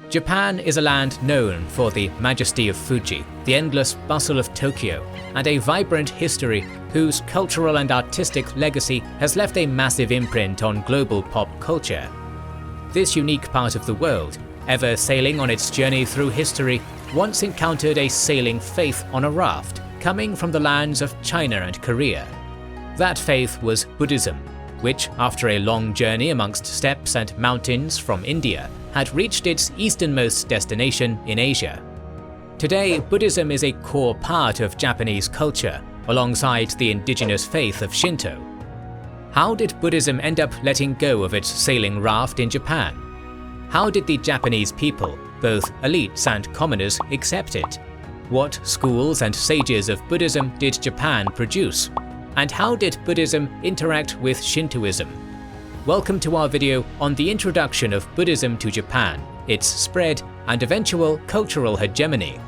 Japan is a land known for the majesty of Fuji, the endless bustle of Tokyo, and a vibrant history whose cultural and artistic legacy has left a massive imprint on global pop culture. This unique part of the world, ever sailing on its journey through history, once encountered a sailing faith on a raft coming from the lands of China and Korea. That faith was Buddhism, which, after a long journey amongst steppes and mountains from India, had reached its easternmost destination in Asia. Today, Buddhism is a core part of Japanese culture, alongside the indigenous faith of Shinto. How did Buddhism end up letting go of its sailing raft in Japan? How did the Japanese people, both elites and commoners, accept it? What schools and sages of Buddhism did Japan produce? And how did Buddhism interact with Shintoism? Welcome to our video on the introduction of Buddhism to Japan, its spread, and eventual cultural hegemony.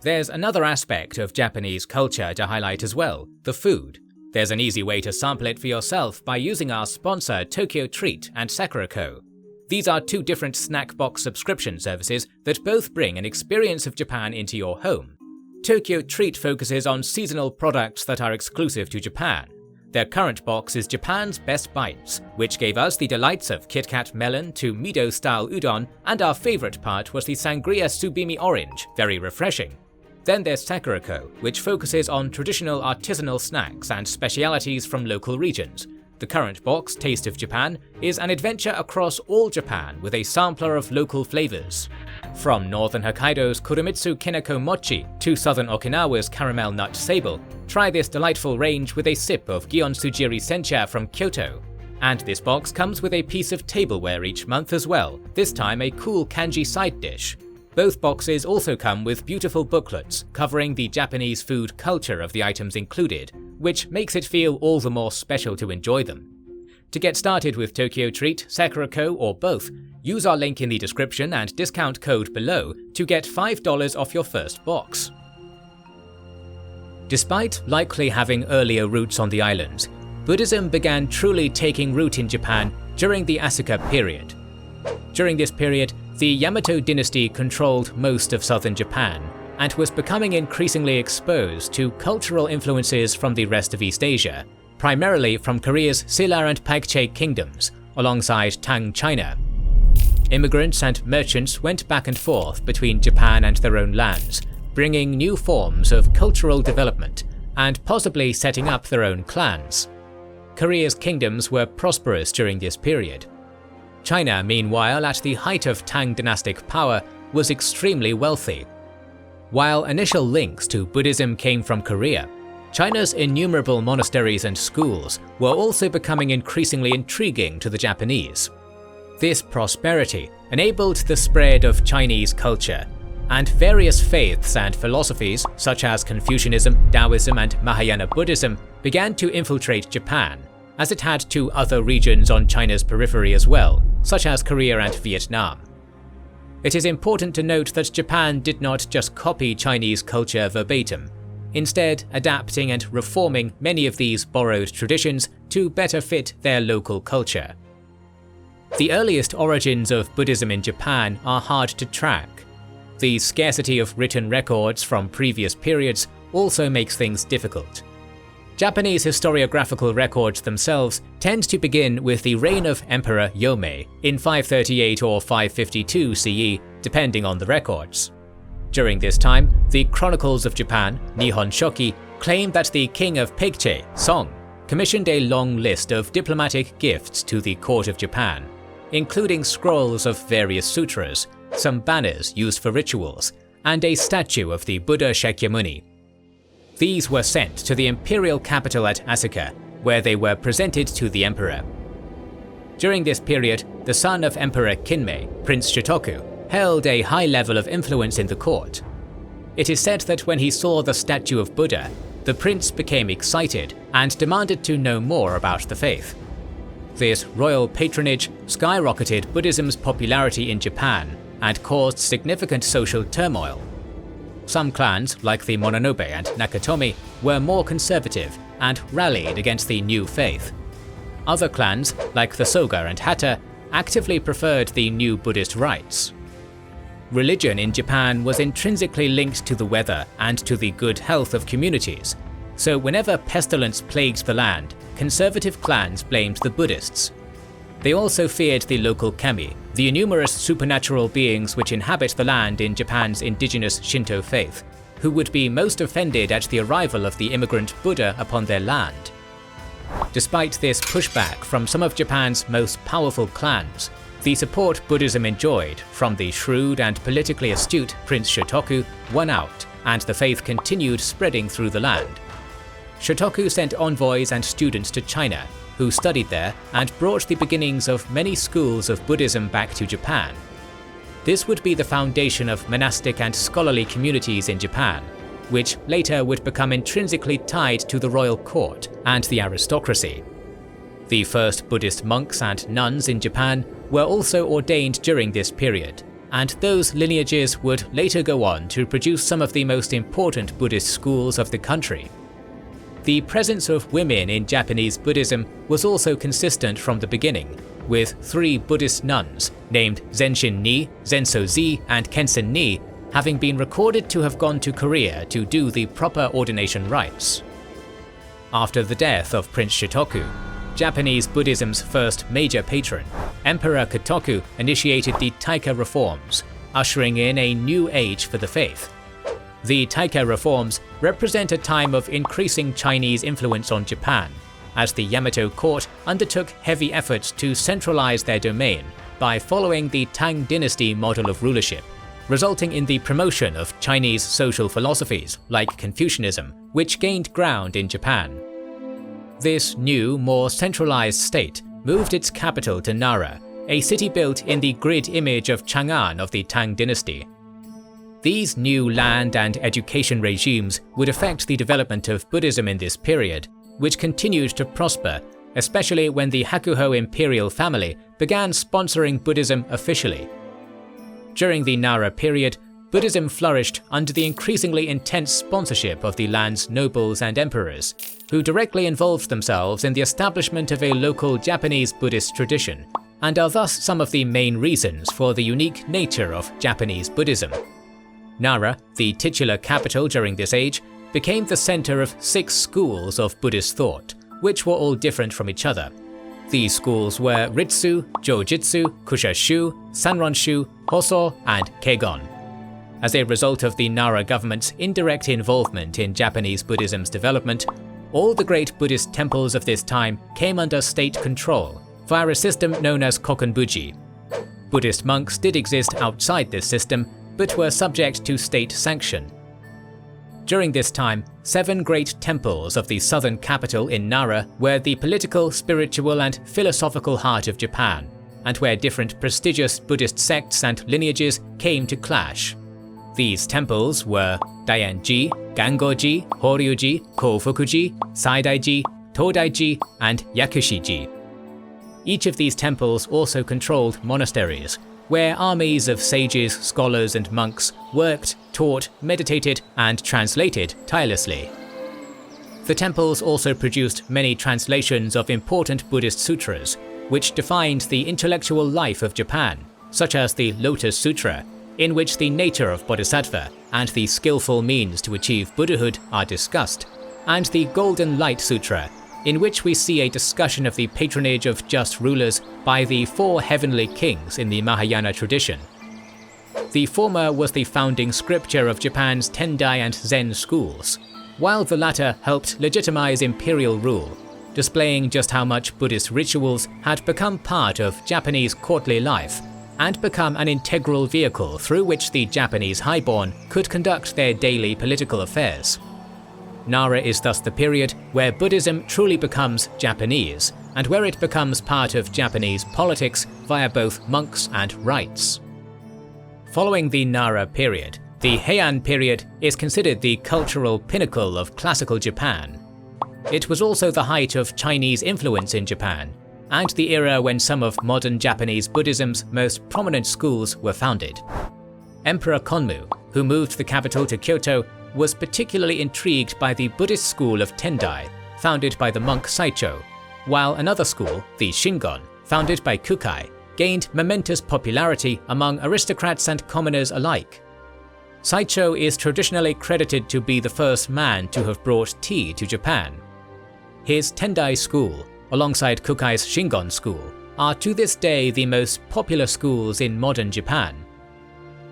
There's another aspect of Japanese culture to highlight as well, the food. There's an easy way to sample it for yourself by using our sponsor Tokyo Treat and Sakura Co. These are two different snack box subscription services that both bring an experience of Japan into your home. Tokyo Treat focuses on seasonal products that are exclusive to Japan. Their current box is Japan's Best Bites, which gave us the delights of Kit Kat melon to Mido-style udon, and our favourite part was the Sangria Tsubimi orange, very refreshing. Then there's Sakura Co, which focuses on traditional artisanal snacks and specialities from local regions. The current box, Taste of Japan, is an adventure across all Japan with a sampler of local flavours. From northern Hokkaido's Kurumitsu Kinako Mochi to southern Okinawa's Caramel Nut Sable, try this delightful range with a sip of Gion Sujiri Sencha from Kyoto. And this box comes with a piece of tableware each month as well, this time a cool kanji side dish. Both boxes also come with beautiful booklets covering the Japanese food culture of the items included, which makes it feel all the more special to enjoy them. To get started with Tokyo Treat, Sakura Co, or both, use our link in the description and discount code below to get $5 off your first box. Despite likely having earlier roots on the islands, Buddhism began truly taking root in Japan during the Asuka period. During this period, the Yamato dynasty controlled most of southern Japan and was becoming increasingly exposed to cultural influences from the rest of East Asia, primarily from Korea's Silla and Paekche kingdoms, alongside Tang China. Immigrants and merchants went back and forth between Japan and their own lands, bringing new forms of cultural development and possibly setting up their own clans. Korea's kingdoms were prosperous during this period. China, meanwhile, at the height of Tang dynastic power, was extremely wealthy. While initial links to Buddhism came from Korea, China's innumerable monasteries and schools were also becoming increasingly intriguing to the Japanese. This prosperity enabled the spread of Chinese culture, and various faiths and philosophies such as Confucianism, Taoism, and Mahayana Buddhism began to infiltrate Japan, as it had to other regions on China's periphery as well, such as Korea and Vietnam. It is important to note that Japan did not just copy Chinese culture verbatim, instead adapting and reforming many of these borrowed traditions to better fit their local culture. The earliest origins of Buddhism in Japan are hard to track. The scarcity of written records from previous periods also makes things difficult. Japanese historiographical records themselves tend to begin with the reign of Emperor Yomei in 538 or 552 CE, depending on the records. During this time, the Chronicles of Japan, Nihon Shoki, claim that the king of Paekche, Song, commissioned a long list of diplomatic gifts to the court of Japan, including scrolls of various sutras, some banners used for rituals, and a statue of the Buddha Shakyamuni. These were sent to the imperial capital at Asuka, where they were presented to the emperor. During this period, the son of Emperor Kinmei, Prince Shotoku, held a high level of influence in the court. It is said that when he saw the statue of Buddha, the prince became excited and demanded to know more about the faith. This royal patronage skyrocketed Buddhism's popularity in Japan and caused significant social turmoil. Some clans, like the Mononobe and Nakatomi, were more conservative and rallied against the new faith. Other clans, like the Soga and Hatta, actively preferred the new Buddhist rites. Religion in Japan was intrinsically linked to the weather and to the good health of communities, so whenever pestilence plagued the land, conservative clans blamed the Buddhists. They also feared the local kami, the numerous supernatural beings which inhabit the land in Japan's indigenous Shinto faith, who would be most offended at the arrival of the immigrant Buddha upon their land. Despite this pushback from some of Japan's most powerful clans, the support Buddhism enjoyed from the shrewd and politically astute Prince Shotoku won out, and the faith continued spreading through the land. Shotoku sent envoys and students to China, who studied there and brought the beginnings of many schools of Buddhism back to Japan. This would be the foundation of monastic and scholarly communities in Japan, which later would become intrinsically tied to the royal court and the aristocracy. The first Buddhist monks and nuns in Japan were also ordained during this period, and those lineages would later go on to produce some of the most important Buddhist schools of the country. The presence of women in Japanese Buddhism was also consistent from the beginning, with 3 Buddhist nuns named Zenshin Ni, Zenso Zi, and Kensen Ni having been recorded to have gone to Korea to do the proper ordination rites. After the death of Prince Shotoku, Japanese Buddhism's first major patron, Emperor Kotoku initiated the Taika reforms, ushering in a new age for the faith. The Taika reforms represent a time of increasing Chinese influence on Japan, as the Yamato court undertook heavy efforts to centralize their domain by following the Tang dynasty model of rulership, resulting in the promotion of Chinese social philosophies like Confucianism, which gained ground in Japan. This new, more centralized state moved its capital to Nara, a city built in the grid image of Chang'an of the Tang dynasty. These new land and education regimes would affect the development of Buddhism in this period, which continued to prosper, especially when the Hakuho imperial family began sponsoring Buddhism officially. During the Nara period, Buddhism flourished under the increasingly intense sponsorship of the land's nobles and emperors, who directly involved themselves in the establishment of a local Japanese Buddhist tradition, and are thus some of the main reasons for the unique nature of Japanese Buddhism. Nara, the titular capital during this age, became the center of 6 schools of Buddhist thought, which were all different from each other. These schools were Ritsu, Jojitsu, Kushashu, Sanronshu, Hoso, and Kegon. As a result of the Nara government's indirect involvement in Japanese Buddhism's development, all the great Buddhist temples of this time came under state control via a system known as Kokonbuji. Buddhist monks did exist outside this system, but were subject to state sanction. During this time, 7 great temples of the southern capital in Nara were the political, spiritual, and philosophical heart of Japan, and where different prestigious Buddhist sects and lineages came to clash. These temples were Daionji, Gangoji, Horyuji, Kofukuji, Saidaiji, Todaiji, and Yakushiji. Each of these temples also controlled monasteries, where armies of sages, scholars, and monks worked, taught, meditated, and translated tirelessly. The temples also produced many translations of important Buddhist sutras, which defined the intellectual life of Japan, such as the Lotus Sutra, in which the nature of Bodhisattva and the skillful means to achieve Buddhahood are discussed, and the Golden Light Sutra, in which we see a discussion of the patronage of just rulers by the 4 heavenly kings in the Mahayana tradition. The former was the founding scripture of Japan's Tendai and Zen schools, while the latter helped legitimize imperial rule, displaying just how much Buddhist rituals had become part of Japanese courtly life and become an integral vehicle through which the Japanese highborn could conduct their daily political affairs. Nara is thus the period where Buddhism truly becomes Japanese, and where it becomes part of Japanese politics via both monks and rites. Following the Nara period, the Heian period is considered the cultural pinnacle of classical Japan. It was also the height of Chinese influence in Japan, and the era when some of modern Japanese Buddhism's most prominent schools were founded. Emperor Konmu, who moved the capital to Kyoto, was particularly intrigued by the Buddhist school of Tendai, founded by the monk Saicho, while another school, the Shingon, founded by Kukai, gained momentous popularity among aristocrats and commoners alike. Saicho is traditionally credited to be the first man to have brought tea to Japan. His Tendai school, alongside Kukai's Shingon school, are to this day the most popular schools in modern Japan.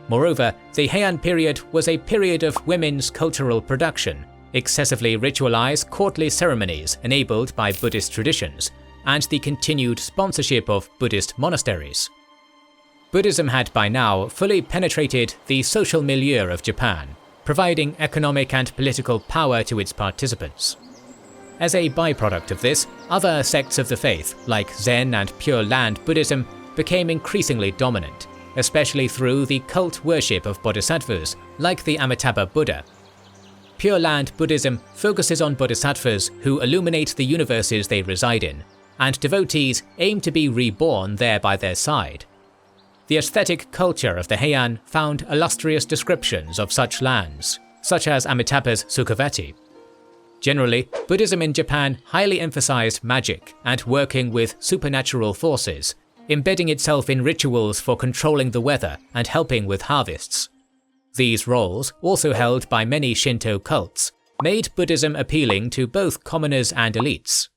Moreover, the Heian period was a period of women's cultural production, excessively ritualized courtly ceremonies enabled by Buddhist traditions, and the continued sponsorship of Buddhist monasteries. Buddhism had by now fully penetrated the social milieu of Japan, providing economic and political power to its participants. As a byproduct of this, other sects of the faith, like Zen and Pure Land Buddhism, became increasingly dominant, especially through the cult worship of bodhisattvas, like the Amitabha Buddha. Pure Land Buddhism focuses on bodhisattvas who illuminate the universes they reside in, and devotees aim to be reborn there by their side. The aesthetic culture of the Heian found illustrious descriptions of such lands, such as Amitabha's Sukhavati. Generally, Buddhism in Japan highly emphasized magic and working with supernatural forces, embedding itself in rituals for controlling the weather and helping with harvests. These roles, also held by many Shinto cults, made Buddhism appealing to both commoners and elites.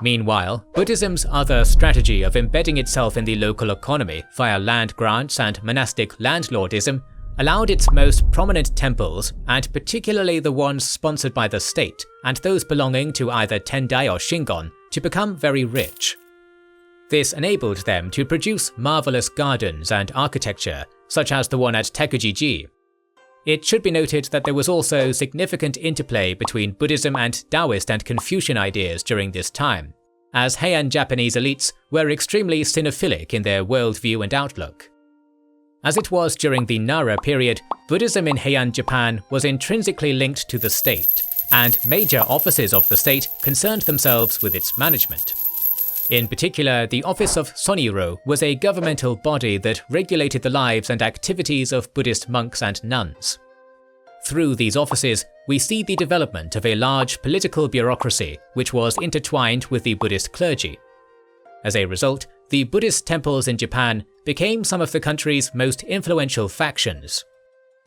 Meanwhile, Buddhism's other strategy of embedding itself in the local economy via land grants and monastic landlordism allowed its most prominent temples, and particularly the ones sponsored by the state and those belonging to either Tendai or Shingon, to become very rich. This enabled them to produce marvelous gardens and architecture, such as the one at Tekujiji. It should be noted that there was also significant interplay between Buddhism and Taoist and Confucian ideas during this time, as Heian Japanese elites were extremely sinophilic in their worldview and outlook. As it was during the Nara period, Buddhism in Heian Japan was intrinsically linked to the state, and major offices of the state concerned themselves with its management. In particular, the office of Soniro was a governmental body that regulated the lives and activities of Buddhist monks and nuns. Through these offices, we see the development of a large political bureaucracy which was intertwined with the Buddhist clergy. As a result, the Buddhist temples in Japan became some of the country's most influential factions.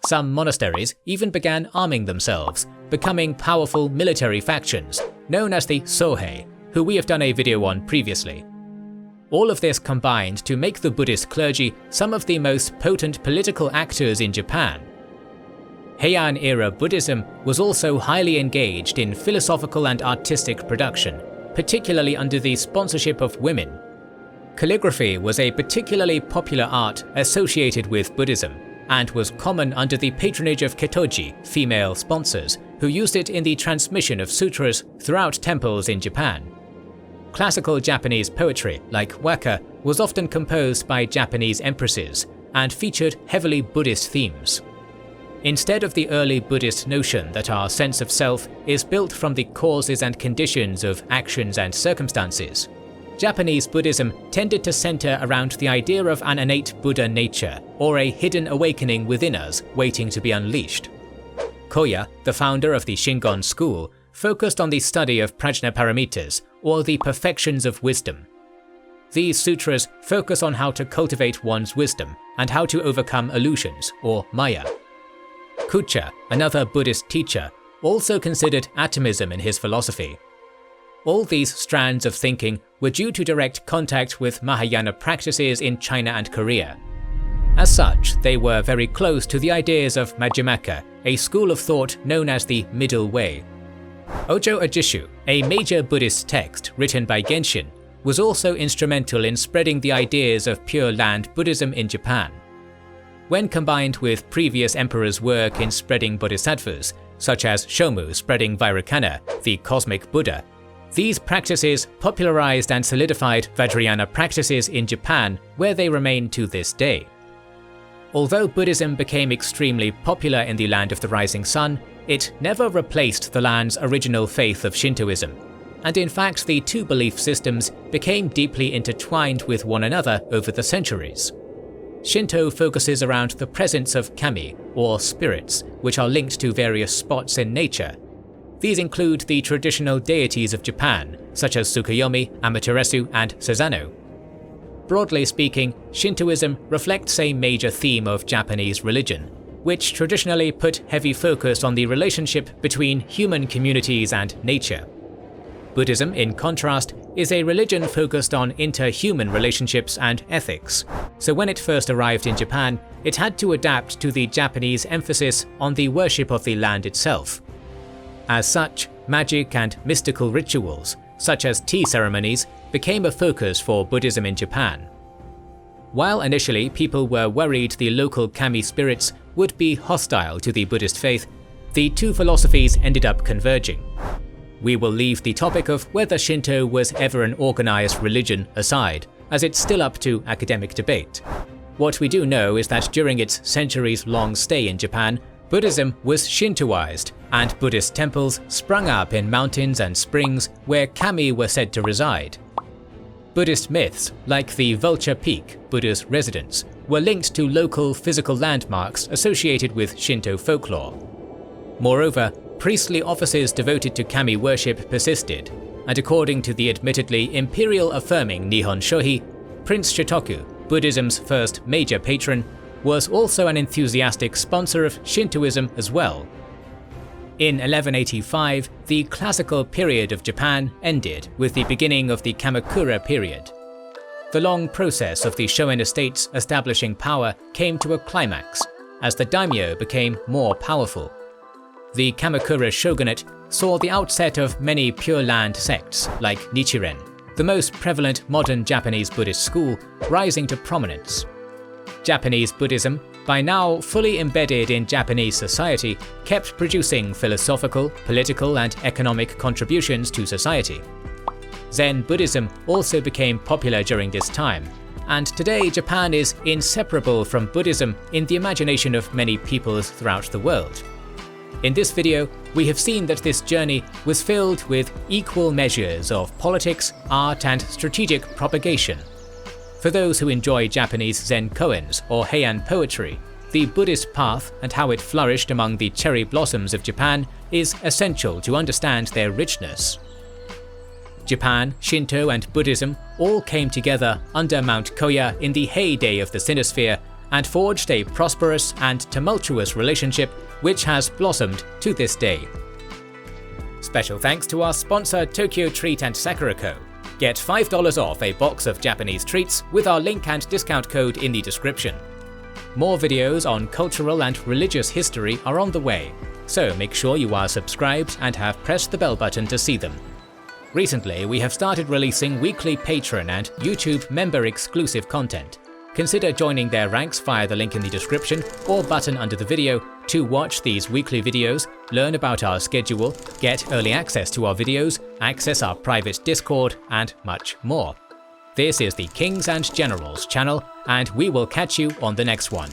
Some monasteries even began arming themselves, becoming powerful military factions, known as the Sohei, who we have done a video on previously. All of this combined to make the Buddhist clergy some of the most potent political actors in Japan. Heian-era Buddhism was also highly engaged in philosophical and artistic production, particularly under the sponsorship of women. Calligraphy was a particularly popular art associated with Buddhism, and was common under the patronage of Ketoji, female sponsors, who used it in the transmission of sutras throughout temples in Japan. Classical Japanese poetry, like waka, was often composed by Japanese empresses, and featured heavily Buddhist themes. Instead of the early Buddhist notion that our sense of self is built from the causes and conditions of actions and circumstances, Japanese Buddhism tended to center around the idea of an innate Buddha nature, or a hidden awakening within us waiting to be unleashed. Koya, the founder of the Shingon school, focused on the study of prajnaparamitas, or the perfections of wisdom. These sutras focus on how to cultivate one's wisdom and how to overcome illusions, or maya. Kucha, another Buddhist teacher, also considered atomism in his philosophy. All these strands of thinking were due to direct contact with Mahayana practices in China and Korea. As such, they were very close to the ideas of Majjhimaka, a school of thought known as the Middle Way. Ojo Ajishu, a major Buddhist text written by Genshin, was also instrumental in spreading the ideas of Pure Land Buddhism in Japan. When combined with previous emperors' work in spreading bodhisattvas, such as Shomu spreading Vairocana, the cosmic Buddha, these practices popularized and solidified Vajrayana practices in Japan, where they remain to this day. Although Buddhism became extremely popular in the Land of the Rising Sun, it never replaced the land's original faith of Shintoism, and in fact the two belief systems became deeply intertwined with one another over the centuries. Shinto focuses around the presence of kami, or spirits, which are linked to various spots in nature. These include the traditional deities of Japan, such as Tsukuyomi, Amaterasu, and Susanoo. Broadly speaking, Shintoism reflects a major theme of Japanese religion, which traditionally put heavy focus on the relationship between human communities and nature. Buddhism, in contrast, is a religion focused on interhuman relationships and ethics, so when it first arrived in Japan, it had to adapt to the Japanese emphasis on the worship of the land itself. As such, magic and mystical rituals, such as tea ceremonies, became a focus for Buddhism in Japan. While initially people were worried the local kami spirits would be hostile to the Buddhist faith, the two philosophies ended up converging. We will leave the topic of whether Shinto was ever an organized religion aside, as it's still up to academic debate. What we do know is that during its centuries-long stay in Japan, Buddhism was Shintoized, and Buddhist temples sprung up in mountains and springs where kami were said to reside. Buddhist myths, like the Vulture Peak, Buddha's residence, were linked to local physical landmarks associated with Shinto folklore. Moreover, priestly offices devoted to kami worship persisted, and according to the admittedly imperial-affirming Nihon Shohi, Prince Shotoku, Buddhism's first major patron, was also an enthusiastic sponsor of Shintoism as well. In 1185, the classical period of Japan ended with the beginning of the Kamakura period. The long process of the Shoin estates establishing power came to a climax, as the daimyo became more powerful. The Kamakura shogunate saw the outset of many Pure Land sects like Nichiren, the most prevalent modern Japanese Buddhist school, rising to prominence. Japanese Buddhism, by now fully embedded in Japanese society, kept producing philosophical, political, and economic contributions to society. Zen Buddhism also became popular during this time, and today Japan is inseparable from Buddhism in the imagination of many peoples throughout the world. In this video, we have seen that this journey was filled with equal measures of politics, art, and strategic propagation. For those who enjoy Japanese Zen koans or Heian poetry, the Buddhist path and how it flourished among the cherry blossoms of Japan is essential to understand their richness. Japan, Shinto, and Buddhism all came together under Mount Koya in the heyday of the Sinosphere and forged a prosperous and tumultuous relationship which has blossomed to this day. Special thanks to our sponsor Tokyo Treat and Sakura Co. Get $5 off a box of Japanese treats with our link and discount code in the description. More videos on cultural and religious history are on the way, so make sure you are subscribed and have pressed the bell button to see them. Recently, we have started releasing weekly Patreon and YouTube member-exclusive content. Consider joining their ranks via the link in the description or button under the video to watch these weekly videos, learn about our schedule, get early access to our videos, access our private Discord, and much more. This is the Kings and Generals channel, and we will catch you on the next one.